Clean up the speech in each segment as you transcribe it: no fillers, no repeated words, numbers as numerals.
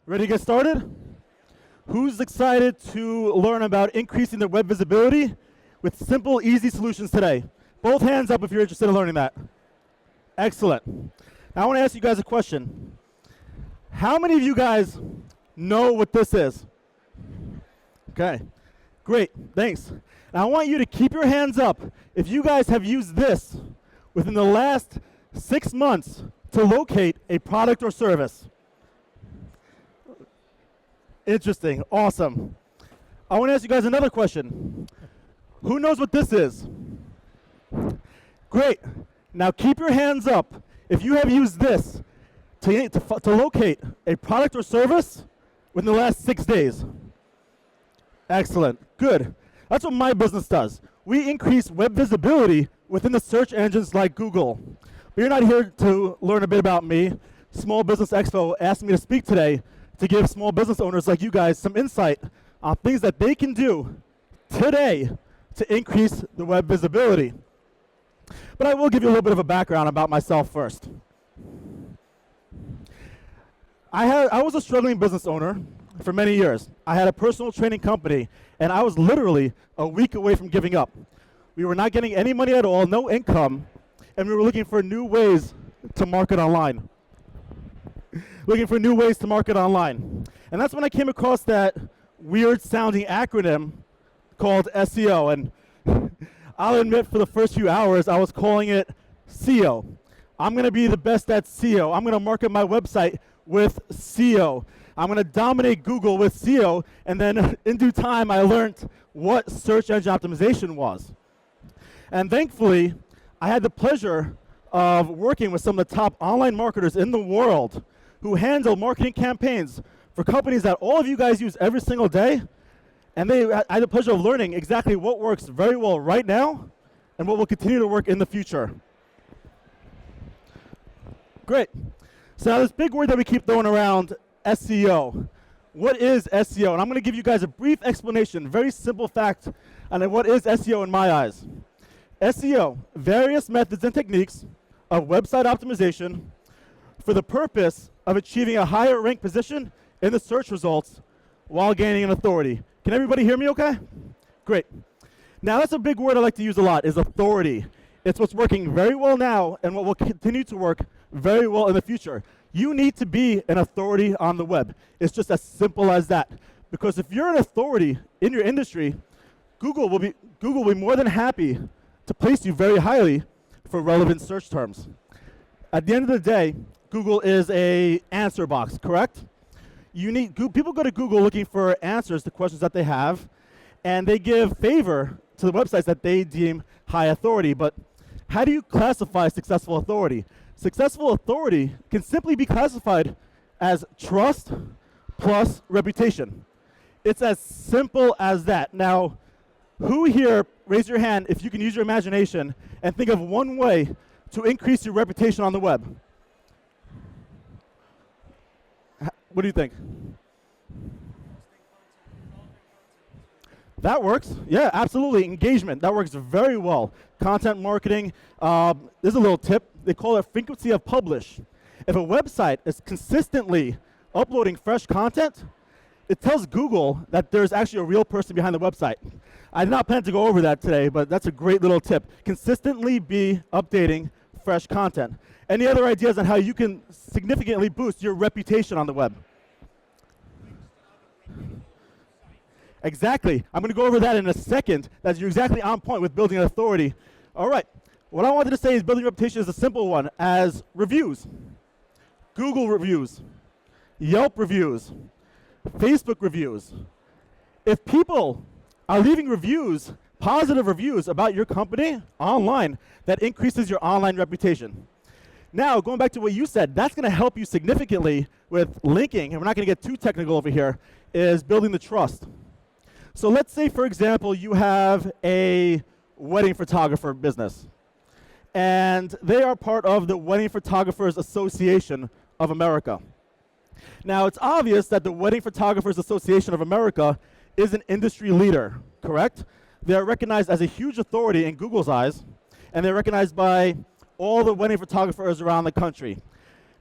Ready to get started? Who's excited to learn about increasing their web visibility with simple, easy solutions today? Both hands up if you're interested in learning that. Excellent. Now I want to ask you guys a question. How many of you guys know what this is? Okay, great, thanks. Now I want you to keep your hands up if you guys have used this within the last 6 months to locate a product or service. Interesting, awesome. I want to ask you guys another question. Who knows what this is? Great. Now keep your hands up if you have used this to locate a product or service within the last 6 days. Excellent, good. That's what my business does. We increase web visibility within the search engines like Google. But you're not here to learn a bit about me. Small Business Expo asked me to speak today to give small business owners like you guys some insight on things that they can do today to increase the web visibility. But I will give you a little bit of a background about myself first. I was a struggling business owner for many years. I had a personal training company, and I was literally a week away from giving up. We were not getting any money at all, no income, and we were looking for new ways to market online. And that's when I came across that weird-sounding acronym called SEO. And I'll admit, for the first few hours, I was calling it SEO. I'm going to be the best at SEO. I'm going to market my website with SEO. I'm going to dominate Google with SEO. And then in due time, I learned what search engine optimization was. And thankfully, I had the pleasure of working with some of the top online marketers in the world who handle marketing campaigns for companies that all of you guys use every single day. And I had the pleasure of learning exactly what works very well right now and what will continue to work in the future. Great. So now this big word that we keep throwing around, SEO. What is SEO? And I'm going to give you guys a brief explanation, very simple fact on what is SEO in my eyes. SEO, various methods and techniques of website optimization for the purpose of achieving a higher rank position in the search results while gaining an authority. Can everybody hear me okay? Great. Now that's a big word I like to use a lot, is authority. It's what's working very well now and what will continue to work very well in the future. You need to be an authority on the web. It's just as simple as that. Because if you're an authority in your industry, Google will be more than happy to place you very highly for relevant search terms. At the end of the day, Google is an answer box, correct? People go to Google looking for answers to questions that they have, and they give favor to the websites that they deem high authority. But how do you classify successful authority? Successful authority can simply be classified as trust plus reputation. It's as simple as that. Now, who here, raise your hand if you can use your imagination and think of one way to increase your reputation on the web. What do you think? That works. Yeah, absolutely. Engagement. That works very well. Content marketing. There's a little tip. They call it frequency of publish. If a website is consistently uploading fresh content, it tells Google that there's actually a real person behind the website. I did not plan to go over that today, but that's a great little tip. Consistently be updating fresh content. Any other ideas on how you can significantly boost your reputation on the web? Exactly. I'm going to go over that in a second. You're exactly on point with building an authority. All right. What I wanted to say is building reputation is a simple one, as reviews. Google reviews, Yelp reviews, Facebook reviews. If people are leaving reviews, positive reviews about your company online, that increases your online reputation. Now, going back to what you said, that's going to help you significantly with linking, and we're not going to get too technical over here, is building the trust. So let's say, for example, you have a wedding photographer business, and they are part of the Wedding Photographers Association of America. Now, it's obvious that the Wedding Photographers Association of America is an industry leader, correct? They are recognized as a huge authority in Google's eyes, and they're recognized by all the wedding photographers around the country.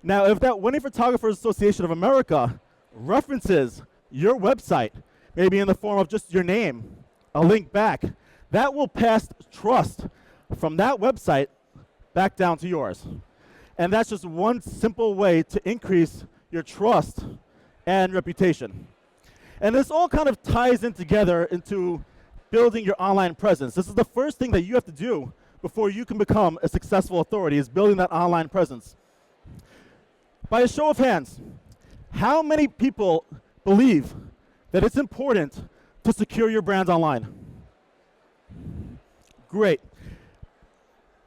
Now, if that Wedding Photographers Association of America references your website, maybe in the form of just your name, a link back, that will pass trust from that website back down to yours. And that's just one simple way to increase your trust and reputation. And this all kind of ties in together into building your online presence. This is the first thing that you have to do before you can become a successful authority, is building that online presence. By a show of hands, how many people believe that it's important to secure your brand online? Great.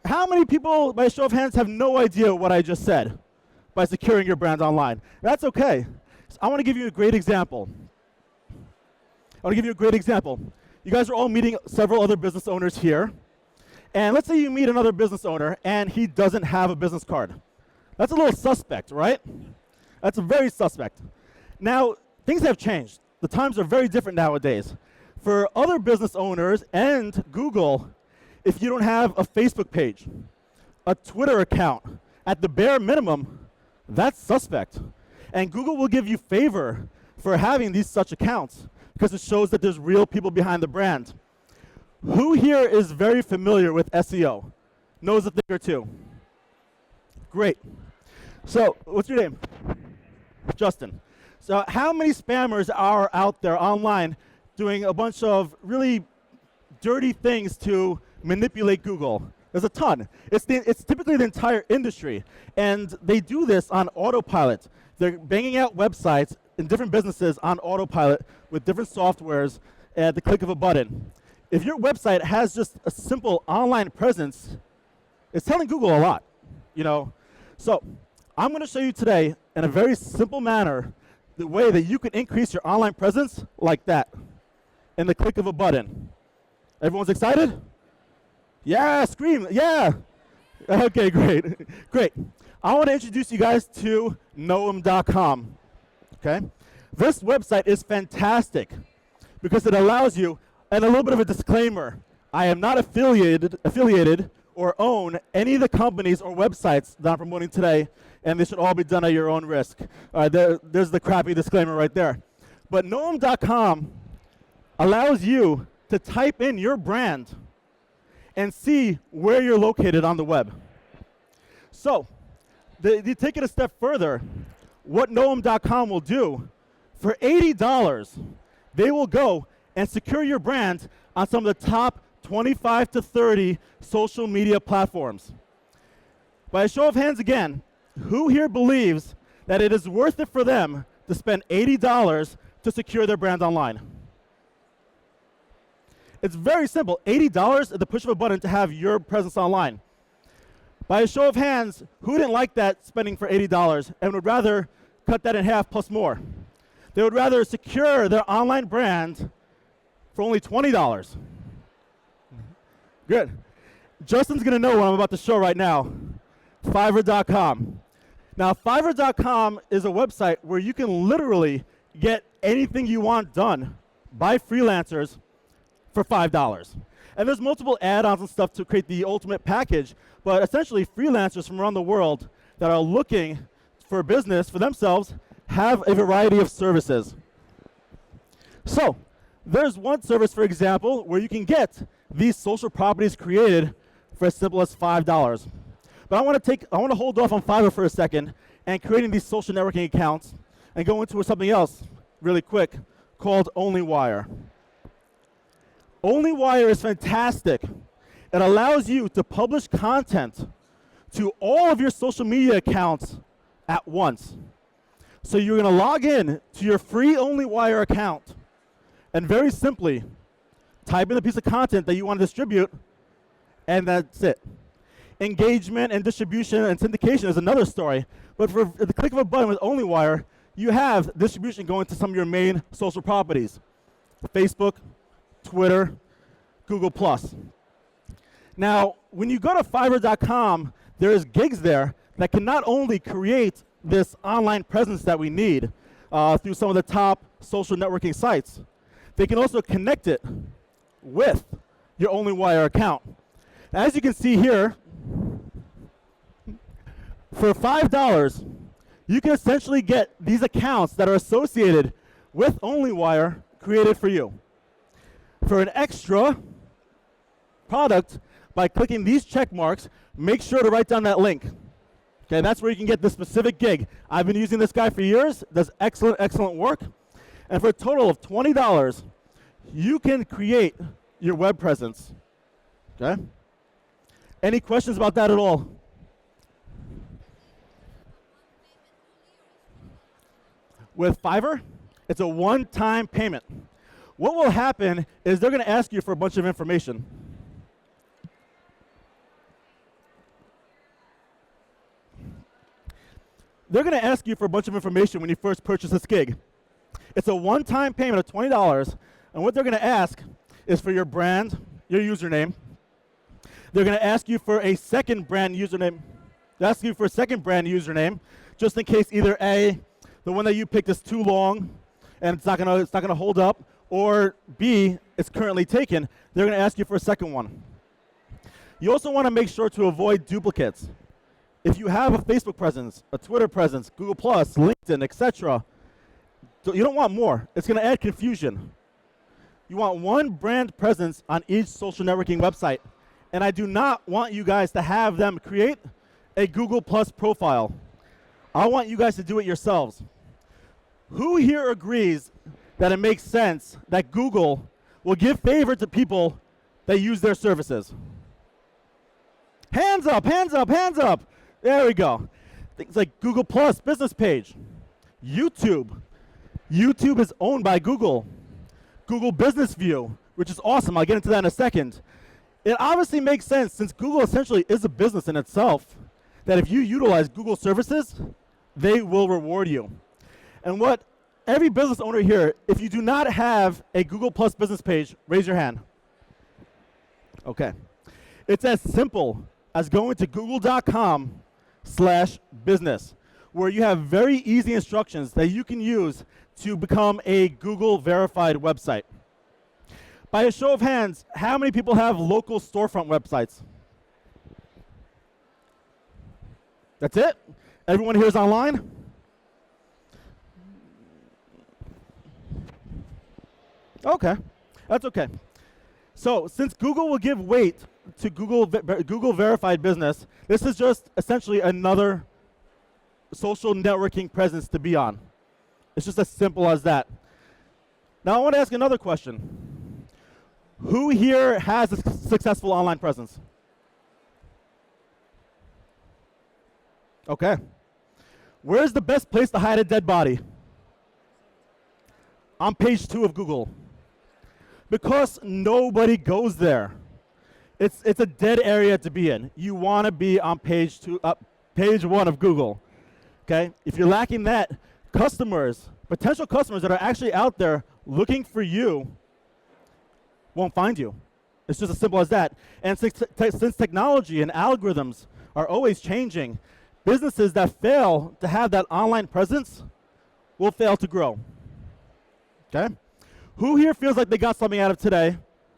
How many people, by a show of hands, have no idea what I just said by securing your brand online? That's okay. So I want to give you a great example. You guys are all meeting several other business owners here. And let's say you meet another business owner and he doesn't have a business card. That's a little suspect, right? That's very suspect. Now, things have changed. The times are very different nowadays. For other business owners and Google, if you don't have a Facebook page, a Twitter account, at the bare minimum, that's suspect. And Google will give you favor for having these such accounts because it shows that there's real people behind the brand. Who here is very familiar with SEO? Knows a thing or two? Great. So, what's your name? Justin. So, how many spammers are out there online doing a bunch of really dirty things to manipulate Google? There's a ton. It's typically the entire industry. And they do this on autopilot. They're banging out websites in different businesses on autopilot with different softwares at the click of a button. If your website has just a simple online presence, it's telling Google a lot, you know. So I'm going to show you today in a very simple manner the way that you can increase your online presence like that in the click of a button. Everyone's excited? Yeah, scream, yeah. Okay, great, great. I want to introduce you guys to Noam.com, okay? This website is fantastic because it allows you, and a little bit of a disclaimer, I am not affiliated or own any of the companies or websites that I'm promoting today, and they should all be done at your own risk. There's the crappy disclaimer right there. But Noam.com allows you to type in your brand and see where you're located on the web. So, they take it a step further. What Noam.com will do, for $80, they will go and secure your brand on some of the top 25 to 30 social media platforms. By a show of hands again, who here believes that it is worth it for them to spend $80 to secure their brand online? It's very simple. $80 at the push of a button to have your presence online. By a show of hands, who didn't like that spending for $80 and would rather cut that in half plus more? They would rather secure their online brand for only $20. Good. Justin's going to know what I'm about to show right now. Fiverr.com. Now, Fiverr.com is a website where you can literally get anything you want done by freelancers for $5. And there's multiple add-ons and stuff to create the ultimate package, but essentially freelancers from around the world that are looking for a business for themselves have a variety of services. So, there's one service, for example, where you can get these social properties created for as simple as $5. But I want to hold off on Fiverr for a second and creating these social networking accounts and go into something else really quick called OnlyWire. OnlyWire is fantastic. It allows you to publish content to all of your social media accounts at once. So you're going to log in to your free OnlyWire account and very simply type in the piece of content that you want to distribute, and that's it. Engagement and distribution and syndication is another story, but for the click of a button with OnlyWire, you have distribution going to some of your main social properties: Facebook, Twitter, Google+. Now, when you go to Fiverr.com, there's gigs there that can not only create this online presence that we need through some of the top social networking sites, they can also connect it with your OnlyWire account. As you can see here, for $5, you can essentially get these accounts that are associated with OnlyWire created for you. For an extra product, by clicking these check marks, make sure to write down that link. Okay, that's where you can get this specific gig. I've been using this guy for years, does excellent, excellent work. And for a total of $20, you can create your web presence. Okay? Any questions about that at all? With Fiverr, it's a one-time payment. What will happen is they're going to ask you for a bunch of information. They're going to ask you for a bunch of information when you first purchase this gig. It's a one-time payment of $20, and what they're going to ask is for your brand, your username. They're going to ask you for a second brand username. They'll ask you for a second brand username, just in case either A, the one that you picked is too long and it's not going to hold up, or B, it's currently taken. They're going to ask you for a second one. You also want to make sure to avoid duplicates. If you have a Facebook presence, a Twitter presence, Google+, LinkedIn, etc., you don't want more. It's going to add confusion. You want one brand presence on each social networking website. And I do not want you guys to have them create a Google+ profile. I want you guys to do it yourselves. Who here agrees that it makes sense that Google will give favor to people that use their services? Hands up, hands up, hands up. There we go. Things like Google+, business page, YouTube. YouTube is owned by Google. Google Business View, which is awesome. I'll get into that in a second. It obviously makes sense, since Google essentially is a business in itself, that if you utilize Google services, they will reward you. And what every business owner here, if you do not have a Google+ business page, raise your hand. Okay. It's as simple as going to google.com/business, where you have very easy instructions that you can use to become a Google verified website. By a show of hands, how many people have local storefront websites? That's it? Everyone here is online? Okay, that's okay. So since Google will give weight to Google verified business, this is just essentially another social networking presence to be on. It's just as simple as that. Now I want to ask another question. Who here has a successful online presence? Okay. Where's the best place to hide a dead body? On page 2 of Google. Because nobody goes there. It's a dead area to be in. You want to be on page 1 of Google. Okay? If you're lacking that, customers, potential customers that are actually out there looking for you won't find you. It's just as simple as that. And since technology and algorithms are always changing, businesses that fail to have that online presence will fail to grow. Okay? Who here feels like they got something out of today,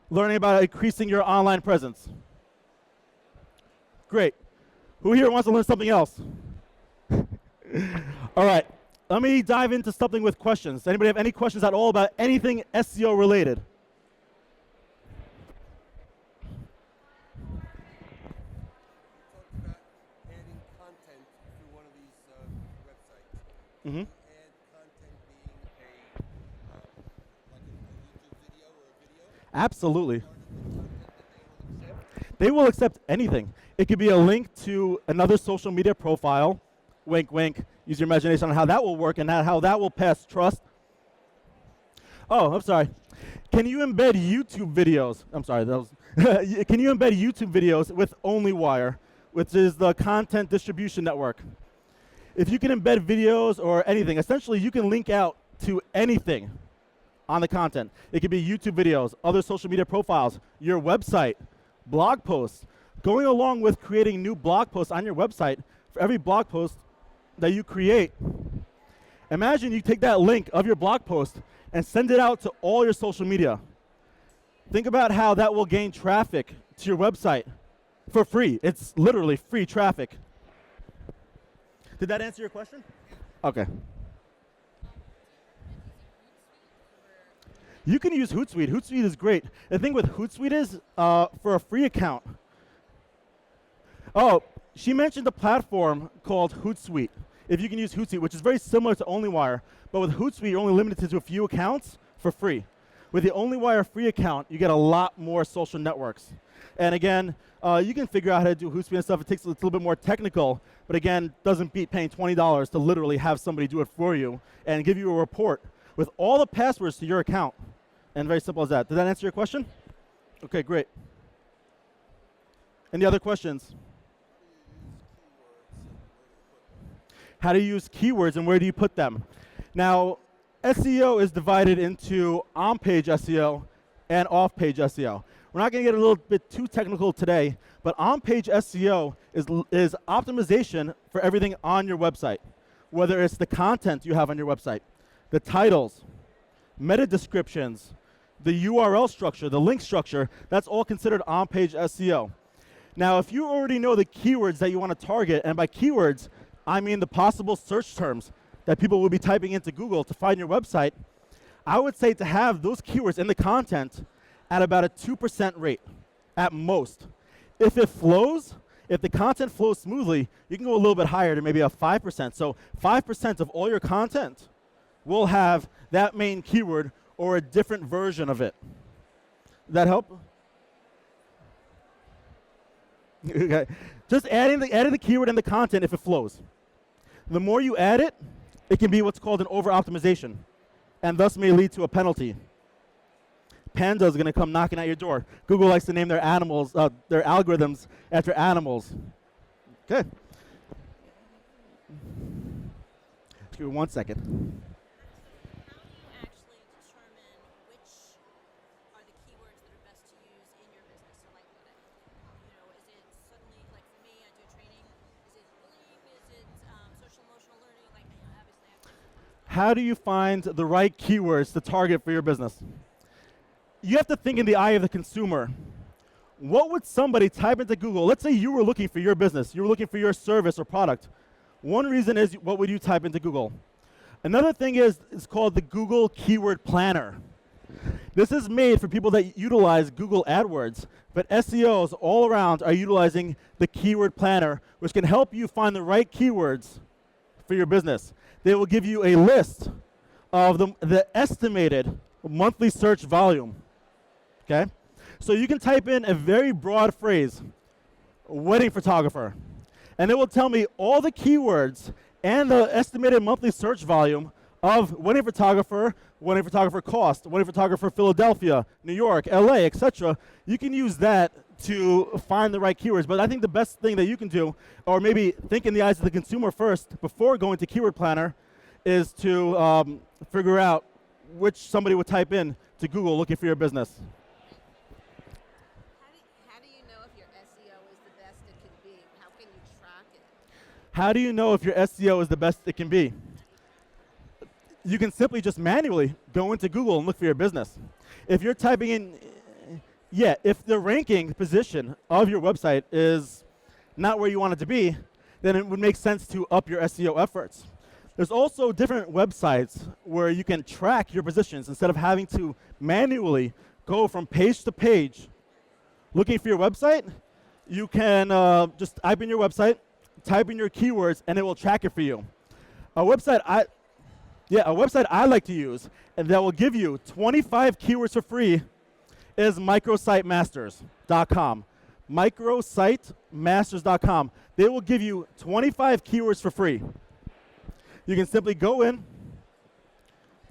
learning about increasing your online presence? Great. Who here wants to learn something else? All right. Let me dive into something with questions. Anybody have any questions at all about anything SEO related? Mm-hmm. And content being like a YouTube video or a video? Absolutely. They will accept anything. It could be a link to another social media profile. Wink, wink. Use your imagination on how that will work and how that will pass trust. Oh, I'm sorry. Can you embed YouTube videos? I'm sorry. That was can you embed YouTube videos with OnlyWire, which is the content distribution network? If you can embed videos or anything, essentially you can link out to anything on the content. It could be YouTube videos, other social media profiles, your website, blog posts. Going along with creating new blog posts on your website, for every blog post that you create, imagine you take that link of your blog post and send it out to all your social media. Think about how that will gain traffic to your website for free. It's literally free traffic. Did that answer your question? Okay. You can use Hootsuite. Hootsuite is great. The thing with Hootsuite is, for a free account. Oh, she mentioned a platform called Hootsuite. If you can use Hootsuite, which is very similar to OnlyWire, but with Hootsuite, you're only limited to a few accounts for free. With the OnlyWire free account, you get a lot more social networks. And again, you can figure out how to do Hootsuite and stuff. It takes it's a little bit more technical, but again, doesn't beat paying $20 to literally have somebody do it for you and give you a report with all the passwords to your account. And very simple as that. Did that answer your question? Okay, great. Any other questions? How do you use keywords and where do you put them? Now, SEO is divided into on-page SEO and off-page SEO. We're not going to get a little bit too technical today, but on-page SEO is optimization for everything on your website, whether it's the content you have on your website, the titles, meta descriptions, the URL structure, the link structure. That's all considered on-page SEO. Now, if you already know the keywords that you want to target, and by keywords, I mean the possible search terms that people will be typing into Google to find your website, I would say to have those keywords in the content at about a 2% rate at most. If it flows, if the content flows smoothly, you can go a little bit higher to maybe a 5%. So 5% of all your content will have that main keyword or a different version of it. Does that help? Okay. Just adding the keyword in the content if it flows. The more you add it, it can be what's called an over-optimization, and thus may lead to a penalty. Panda is going to come knocking at your door. Google likes to name their animals, their algorithms after animals. Okay. Just give me 1 second. How do you actually determine which are the keywords that are best to use in your business? So like, is it suddenly, like for me, I do training, is it bullying, is it social emotional learning? Like, obviously I have to. How do you find the right keywords to target for your business? You have to think in the eye of the consumer. What would somebody type into Google? Let's say you were looking for your business. You were looking for your service or product. One reason is, what would you type into Google? Another thing is, it's called the Google Keyword Planner. This is made for people that utilize Google AdWords, but SEOs all around are utilizing the Keyword Planner, which can help you find the right keywords for your business. They will give you a list of the estimated monthly search volume. Okay? So you can type in a very broad phrase, wedding photographer, and it will tell me all the keywords and the estimated monthly search volume of wedding photographer cost, wedding photographer Philadelphia, New York, LA, etc. You can use that to find the right keywords. But I think the best thing that you can do, or maybe think in the eyes of the consumer first before going to Keyword Planner, is to figure out which somebody would type in to Google looking for your business. How do you know if your SEO is the best it can be? How can you track it? How do you know if your SEO is the best it can be? You can simply just manually go into Google and look for your business. If you're typing in, if the ranking position of your website is not where you want it to be, then it would make sense to up your SEO efforts. There's also different websites where you can track your positions instead of having to manually go from page to page looking for your website. You can just type in your website, type in your keywords, and it will track it for you. A website I like to use, and that will give you 25 keywords for free, is micrositeMasters.com. MicrositeMasters.com. They will give you 25 keywords for free. You can simply go in,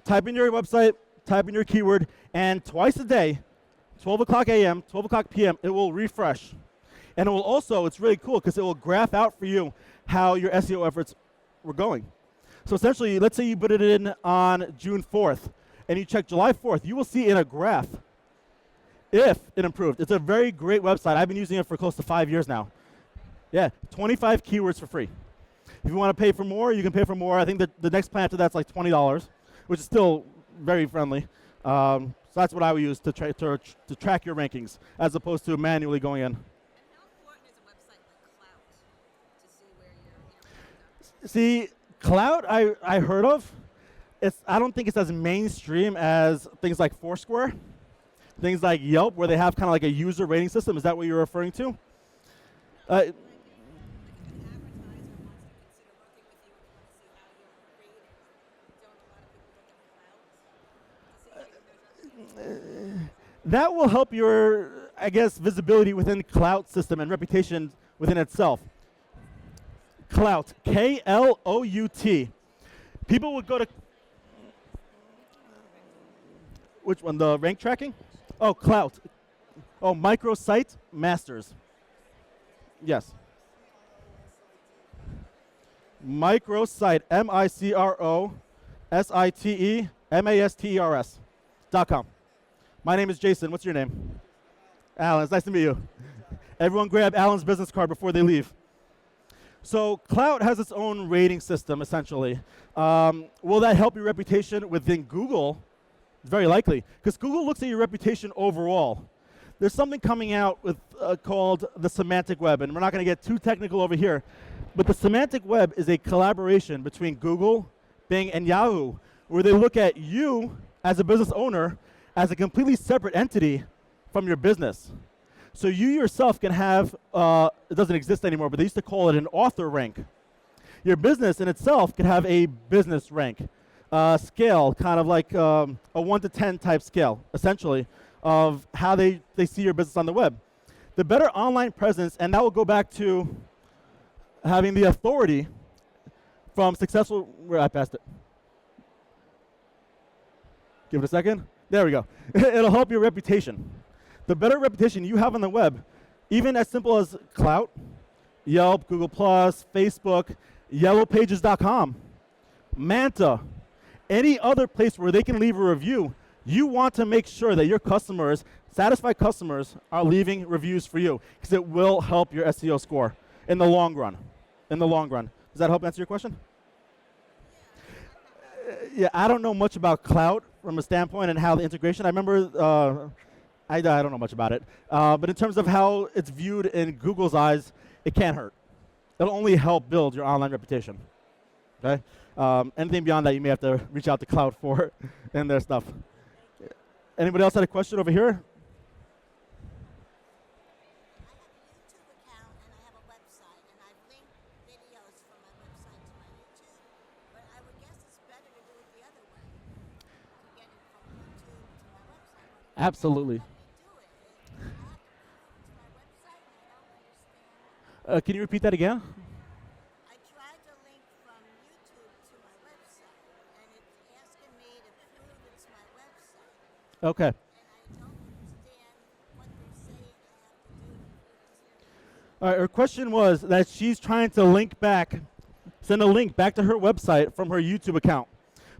type in your website, type in your keyword, and twice a day, 12 o'clock a.m., 12 o'clock p.m., it will refresh. And it will also, it's really cool because it will graph out for you how your SEO efforts were going. So essentially, let's say you put it in on June 4th, and you check July 4th, you will see in a graph if it improved. It's a very great website. I've been using it for close to 5 years now. Yeah, 25 keywords for free. If you want to pay for more, you can pay for more. I think that the next plan after that's like $20, which is still very friendly. So that's what I would use to track your rankings, as opposed to manually going in. And how important is a website like Clout to see where you're See, Cloud, I heard of. I don't think it's as mainstream as things like Foursquare, things like Yelp, where they have kind of like a user rating system. Is that what you're referring to? Like if an advertiser wants to consider working with you and they want to see how you're rated, don't a lot of people look at clouds to see how you measure? That will help your, I guess, visibility within the cloud system and reputation within itself. Clout, K-L-O-U-T. People would go to, which one, the rank tracking? Oh, Clout. Oh, microsite masters. Yes. Microsite, micrositemaster's.com. My name is Jason. What's your name? Alan. It's nice to meet you. Everyone grab Alan's business card before they leave. So Cloud has its own rating system, essentially. Will that help your reputation within Google? Very likely, because Google looks at your reputation overall. There's something coming out with called the semantic web, and we're not going to get too technical over here. But the semantic web is a collaboration between Google, Bing, and Yahoo, where they look at you as a business owner as a completely separate entity from your business. So you yourself can have, it doesn't exist anymore, but they used to call it an author rank. Your business in itself can have a business rank scale, kind of like a 1 to 10 type scale, essentially, of how they see your business on the web. The better online presence, and that will go back to having the authority from successful, where I passed it. Give it a second. There we go. It'll help your reputation. The better reputation you have on the web, even as simple as Clout, Yelp, Google+, Facebook, yellowpages.com, Manta, any other place where they can leave a review, you want to make sure that your customers, satisfied customers, are leaving reviews for you, because it will help your SEO score in the long run. In the long run. Does that help answer your question? Yeah, I don't know much about Clout from a standpoint and how the integration. I remember, I don't know much about it. But in terms of how it's viewed in Google's eyes, it can't hurt. It'll only help build your online reputation. Okay? Anything beyond that, you may have to reach out to Clout for and their stuff. Anybody else had a question over here? Absolutely. Can you repeat that again? I tried to link from YouTube to my website, and it's asking me to prove it's my website. Okay. And I don't understand what they're saying I have to do. All right, her question was that she's trying to link back, send a link back to her website from her YouTube account,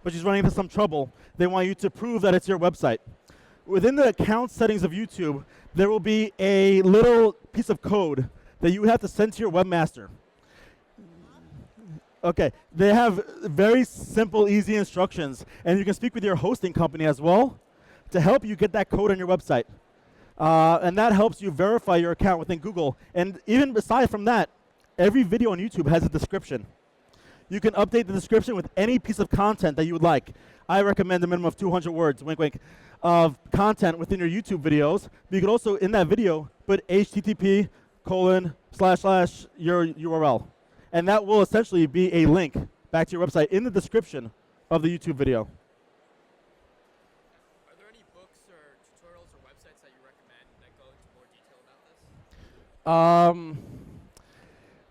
but she's running into some trouble. They want you to prove that it's your website. Within the account settings of YouTube, there will be a little piece of code that you have to send to your webmaster. Okay, they have very simple, easy instructions, and you can speak with your hosting company as well to help you get that code on your website. And that helps you verify your account within Google. And even aside from that, every video on YouTube has a description. You can update the description with any piece of content that you would like. I recommend a minimum of 200 words, wink, wink, of content within your YouTube videos. But you can also, in that video, put http:// your URL. And that will essentially be a link back to your website in the description of the YouTube video. Are there any books or tutorials or websites that you recommend that go into more detail about this?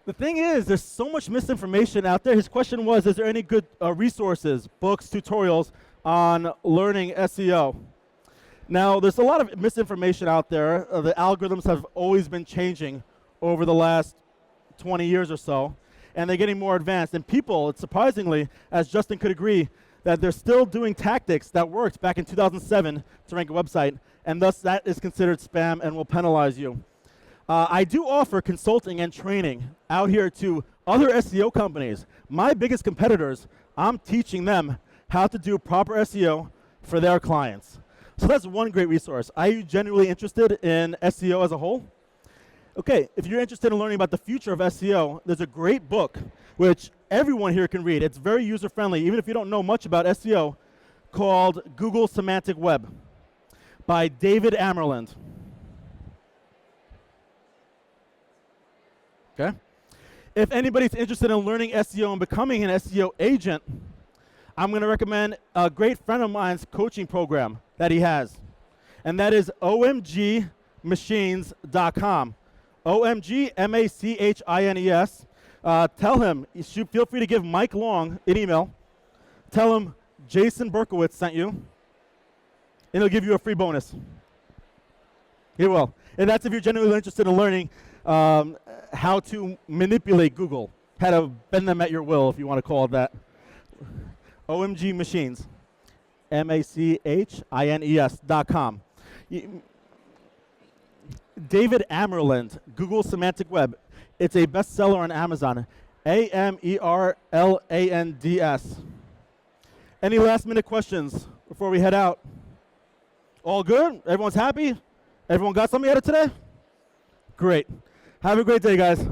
The thing is, there's so much misinformation out there. His question was, is there any good resources, books, tutorials on learning SEO? Now, there's a lot of misinformation out there. The algorithms have always been changing over the last 20 years or so, and they're getting more advanced. And people, surprisingly, as Justin could agree, that they're still doing tactics that worked back in 2007 to rank a website, and thus that is considered spam and will penalize you. I do offer consulting and training out here to other SEO companies. My biggest competitors, I'm teaching them how to do proper SEO for their clients. So that's one great resource. Are you genuinely interested in SEO as a whole? Okay, if you're interested in learning about the future of SEO, there's a great book which everyone here can read. It's very user-friendly, even if you don't know much about SEO, called Google Semantic Web by David Amerland. Okay? If anybody's interested in learning SEO and becoming an SEO agent, I'm going to recommend a great friend of mine's coaching program that he has, and that is omgmachines.com. OMGMACHINES. Tell him, feel free to give Mike Long an email. Tell him Jason Berkowitz sent you, and he'll give you a free bonus. He will. And that's if you're genuinely interested in learning how to manipulate Google, how to bend them at your will, if you want to call it that. OMG Machines, MACHINES.com. David Amerland, Google Semantic Web. It's a bestseller on Amazon. AMERLANDS. Any last minute questions before we head out? All good? Everyone's happy? Everyone got something out of today? Great. Have a great day, guys.